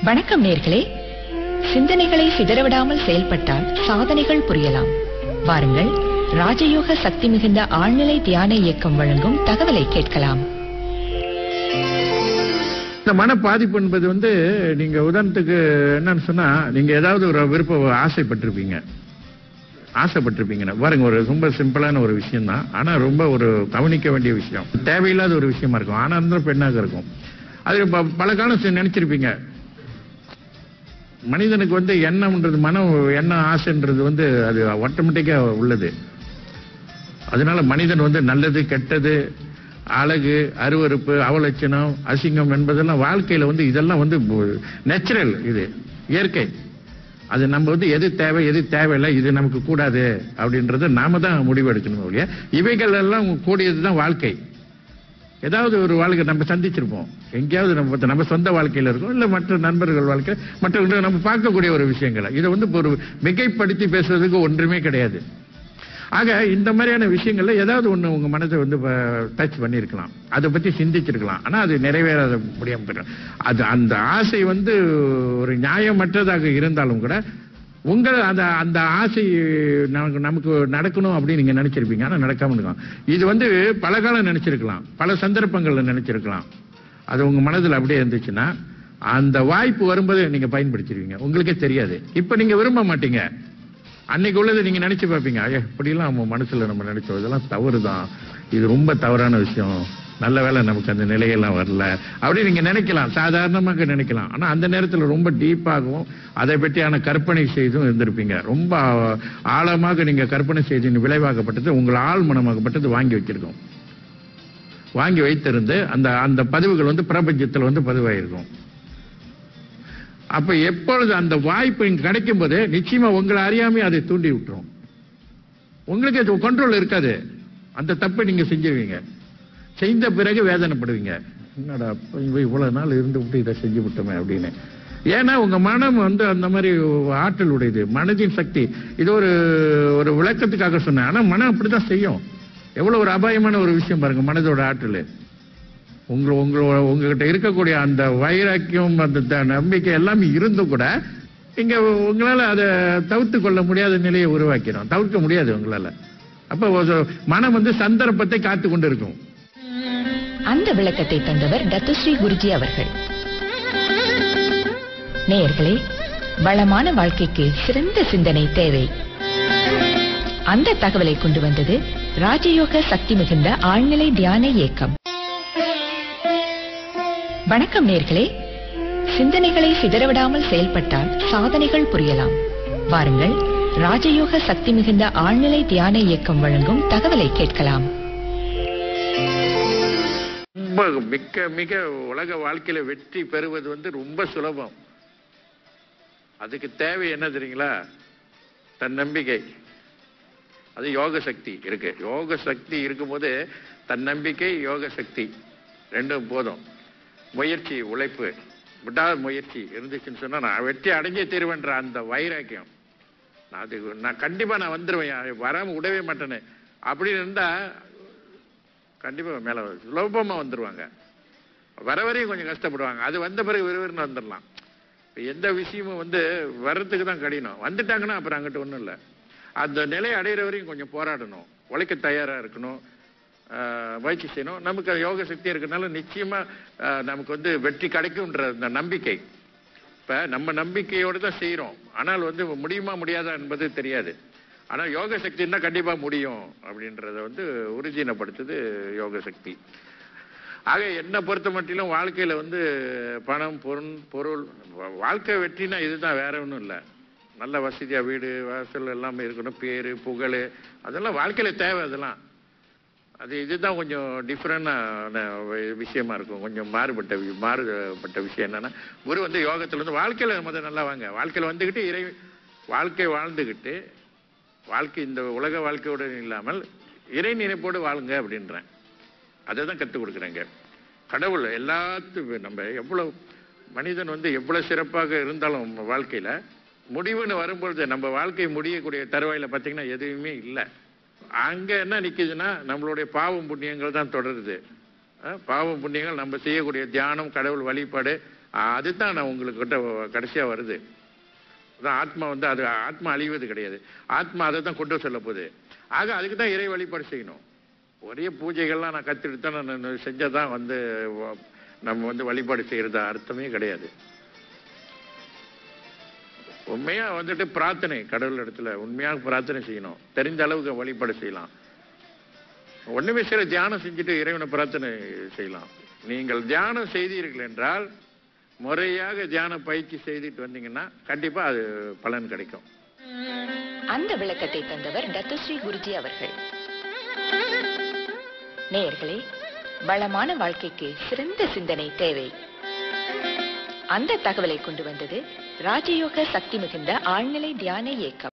வணக்கம் நேர்களே. சிந்தனைகளை சிதறவிடாமல் செயல்பட்டால் சாதனைகள் புரியலாம். வாருங்கள், ராஜயோக சக்தி மிகுந்த ஆழ்நிலை தியான இயக்கம் வழங்கும் தகவலை கேட்கலாம். இந்த மன பாதிப்பு என்பது நீங்க உதாரணத்துக்கு என்னன்னு சொன்னா, நீங்க ஏதாவது ஒரு விருப்ப ஆசைப்பட்டிருப்பீங்க பாருங்க. ஒரு ரொம்ப சிம்பிளான ஒரு விஷயம் தான், ஆனா ரொம்ப ஒரு கவனிக்க வேண்டிய விஷயம், தேவையில்லாத ஒரு விஷயமா இருக்கும். ஆனா இருந்தாலும் பெண்ணாக இருக்கும். அது பல காலம் நினைச்சிருப்பீங்க. மனிதனுக்கு எண்ணம்ன்றது, எண்ணம் ஆசைன்றது அது ஆட்டோமேட்டிக்கா உள்ளது. அதனால மனிதன் நல்லது கெட்டது, அழகு, அருவருப்பு, அவலட்சணம், அசிங்கம் என்பதெல்லாம் வாழ்க்கையில இதெல்லாம் நேச்சுரல், இது இயற்கை. அது நம்ம எது தேவை எது தேவையில்லை, இது நமக்கு கூடாது அப்படின்றத நாம தான் முடிவெடுக்கணும் ஒழிய, இவைகள் எல்லாம் கூடியதுதான் வாழ்க்கை. ஏதாவது ஒரு வாழ்க்கை நம்ம சந்திச்சிருப்போம், எங்கேயாவது நம்ம சொந்த வாழ்க்கையில இருக்கும், இல்ல மற்ற நண்பர்கள் வாழ்க்கை, மற்றவர்கள் நம்ம பார்க்கக்கூடிய ஒரு விஷயங்களை, இதை ஒரு மிகைப்படுத்தி பேசுறதுக்கு ஒன்றுமே கிடையாது. ஆக இந்த மாதிரியான விஷயங்கள்ல ஏதாவது ஒண்ணு உங்க மனதை டச் பண்ணிருக்கலாம், அதை பத்தி சிந்திச்சிருக்கலாம். ஆனா அது நிறைவேறாத முடியாம போயிடும். அது அந்த ஆசை ஒரு நியாயமற்றதாக இருந்தாலும் கூட அந்த ஆசை நமக்கு நடக்கணும் அப்படின்னு நீங்க நினைச்சிருப்பீங்க. ஆனா நடக்காம இருக்கும். இது பல காலம் நினைச்சிருக்கலாம், பல சந்தர்ப்பங்கள்ல நினைச்சிருக்கலாம். அது உங்க மனதில் அப்படியே இருந்துச்சுன்னா அந்த வாய்ப்பு வரும்போது நீங்க பயன்படுத்திடுவீங்க, உங்களுக்கே தெரியாது. இப்ப நீங்க விரும்ப மாட்டீங்க, அன்னைக்கு உள்ளதை நீங்க நினைச்சு பார்ப்பீங்க. இப்படிலாம் நம்ம மனசுல நம்ம நினைச்சோம், இதெல்லாம் தவறுதான், இது ரொம்ப தவறான விஷயம், நல்ல வேளை நமக்கு அந்த நிலையெல்லாம் வரல அப்படி நீங்க நினைக்கலாம், சாதாரணமாக நினைக்கலாம். ஆனா அந்த நேரத்தில் ரொம்ப டீப்பாகவும் அதை பற்றியான கற்பனை செய்தும் இருந்திருப்பீங்க. ரொம்ப ஆழமாக நீங்க கற்பனை செய்து விளைவாகப்பட்டது, உங்கள் ஆள் மனமாகப்பட்டது வாங்கி வச்சிருக்கோம். வாங்கி வைத்திருந்து அந்த பதிவுகள் பிரபஞ்சத்தில் பதிவாயிருக்கும். அப்ப எப்பொழுது அந்த வாய்ப்பு கிடைக்கும் போது நிச்சயமா உங்களை அறியாமே அதை தூண்டி விட்டுரும். உங்களுக்கு கண்ட்ரோல் இருக்காது, அந்த தப்பை நீங்க செஞ்சுவீங்க. செய்த பிறகு வேதனைப்படுவீங்க, என்னடா இவ்வளவு நாள் இருந்து விட்டு இதை செஞ்சு விட்டோமே அப்படின்னு. ஏன்னா உங்க மனம் அந்த மாதிரி ஆற்றல் உடையது, மனதின் சக்தி. இது ஒரு விளக்கத்துக்காக சொன்னேன். ஆனா மனம் அப்படித்தான் செய்யும். எவ்வளவு ஒரு அபாயமான ஒரு விஷயம் பாருங்க மனதோட ஆற்றல். உங்ககிட்ட இருக்கக்கூடிய அந்த வைராக்கியம், அந்த நம்பிக்கை எல்லாமே இருந்தும் கூட இங்க உங்களால அதை தவிர்த்து கொள்ள முடியாத நிலையை உருவாக்கிறோம், தவிர்க்க முடியாது உங்களால. அப்ப மனம் சந்தர்ப்பத்தை காத்து கொண்டு இருக்கும். அந்த விளக்கத்தை தந்தவர் டத்துஸ்ரீ குருஜி அவர்கள். நேயர்களே, வளமான வாழ்க்கைக்கு சிறந்த சிந்தனை தேவை. அந்த தகவலை கொண்டு வந்தது ராஜயோக சக்தி மிகுந்த ஆழ்நிலை தியான இயக்கம். வணக்கம் நேர்களே. சிந்தனைகளை சிதறவிடாமல் செயல்பட்டால் சாதனைகள் புரியலாம். வாருங்கள், ராஜயோக சக்தி மிகுந்த ஆழ்நிலை தியான இயக்கம் வழங்கும் தகவலை கேட்கலாம். மிக மிக உலக வாழ்க்கையில வெற்றி பெறுவது ரொம்ப சுலபம். அதுக்கு தேவை என்ன தெரியுங்களா? தன்னம்பிக்கை. அது யோக சக்தி இருக்கு. யோக சக்தி இருக்கும்போது தன்னம்பிக்கை, யோக சக்தி ரெண்டும் போதும். முயற்சி, உழைப்பு, விடாத முயற்சி இருந்துச்சுன்னு சொன்னா நான் வெற்றி அடைஞ்சே தீர்வேன்ற அந்த வைராக்கியம், நான் கண்டிப்பா நான் வந்துருவேன், வராம விடவே மாட்டேன்னு அப்படின்னு இருந்தா கண்டிப்பா மேல சுலபமா வந்துருவாங்க. வர வரையும் கொஞ்சம் கஷ்டப்படுவாங்க, அது வந்த பிறகு விறுவிறுன்னு வந்துடலாம். எந்த விஷயமும் வர்றதுக்கு தான் கடினம், வந்துட்டாங்கன்னா அப்புறம் அங்கிட்ட ஒன்றும் இல்லை. அந்த நிலையை அடையிற வரையும் கொஞ்சம் போராடணும், உழைக்க தயாரா இருக்கணும், முயற்சி செய்யணும். நமக்கு யோக சக்தி இருக்கிறதுனால நிச்சயமா நமக்கு வெற்றி கிடைக்கும்ன்ற அந்த நம்பிக்கை. இப்ப நம்ம நம்பிக்கையோடு தான் செய்யறோம், ஆனால் முடியுமா முடியாதா என்பது தெரியாது. ஆனா யோக சக்தி இருந்தா கண்டிப்பா முடியும் அப்படின்றத உறுதியினப்படுத்துது யோக சக்தி. ஆக என்னை பொறுத்த மட்டிலும் வாழ்க்கையில பணம், பொருள், வாழ்க்கை வெற்றினா இதுதான், வேற ஒன்றும் இல்லை. நல்ல வசதியா வீடு வாசல் எல்லாமே இருக்கணும், பேரு புகழ், அதெல்லாம் வாழ்க்கையில தேவை. அதெல்லாம் இதுதான் கொஞ்சம் டிஃபரெண்டான விஷயமா இருக்கும். கொஞ்சம் மாறுபட்ட விஷயம் என்னன்னா, குரு யோகத்துல வாழ்க்கையில முதல்ல நல்லா வாங்க, வாழ்க்கையில வந்துகிட்டு வாழ்க்கை வாழ்ந்துகிட்டு, வாழ்க்கை இந்த உலக வாழ்க்கையோடு இல்லாமல் இறை நினைப்போடு வாழுங்க அப்படின்றேன். அதை தான் கற்றுக் கொடுக்குறேங்க. கடவுள் எல்லாத்துக்கும் நம்ம எவ்வளவு மனிதன் எவ்வளவு சிறப்பாக இருந்தாலும் வாழ்க்கையில முடிவுன்னு வரும்பொழுது நம்ம வாழ்க்கை முடியக்கூடிய தருவாயில பார்த்தீங்கன்னா எதுவுமே இல்லை. அங்க என்ன நிக்குதுன்னா நம்மளுடைய பாவம் புண்ணியங்கள் தான் தொடருது. பாவம் புண்ணியங்கள் நம்ம செய்யக்கூடிய தியானம், கடவுள் வழிபாடு, அதுதான் நான் உங்களுக்கு கிட்ட கடைசியா வருது. அதான் ஆத்மா வந்து அது ஆத்மா அழிவது கிடையாது. ஆத்மா அதை தான் கொண்டு சொல்ல போகுது. ஆக அதுக்கு தான் இறை வழிபாடு செய்யணும். ஒரே பூஜைகள்லாம் நான் கற்றுட்டு தான் நான் செஞ்சதான் வந்து நம்ம வந்து வழிபாடு செய்யறது அர்த்தமே கிடையாது. உண்மையா வந்துட்டு பிரார்த்தனை, கடவுள் இடத்துல உண்மையாக பிரார்த்தனை செய்யணும். தெரிந்த அளவுக்கு வழிபாடு செய்யலாம். ஒண்ணுமே சில தியானம் செஞ்சுட்டு இறைவனை பிரார்த்தனை செய்யலாம். நீங்கள் தியானம் செய்தீர்கள் என்றால் முறையாக தியான பயிற்சி செய்துட்டு வந்தீங்கன்னா கண்டிப்பா அது பலன் கிடைக்கும். அந்த விளக்கத்தை தந்தவர் டத்துஸ்ரீ குருஜி அவர்கள். நேயர்களே, வளமான வாழ்க்கைக்கு சிறந்த சிந்தனை தேவை. அந்த தகவலை கொண்டு வந்தது ராஜயோக சக்தி மிகுந்த ஆழ்நிலை தியான இயக்கம்.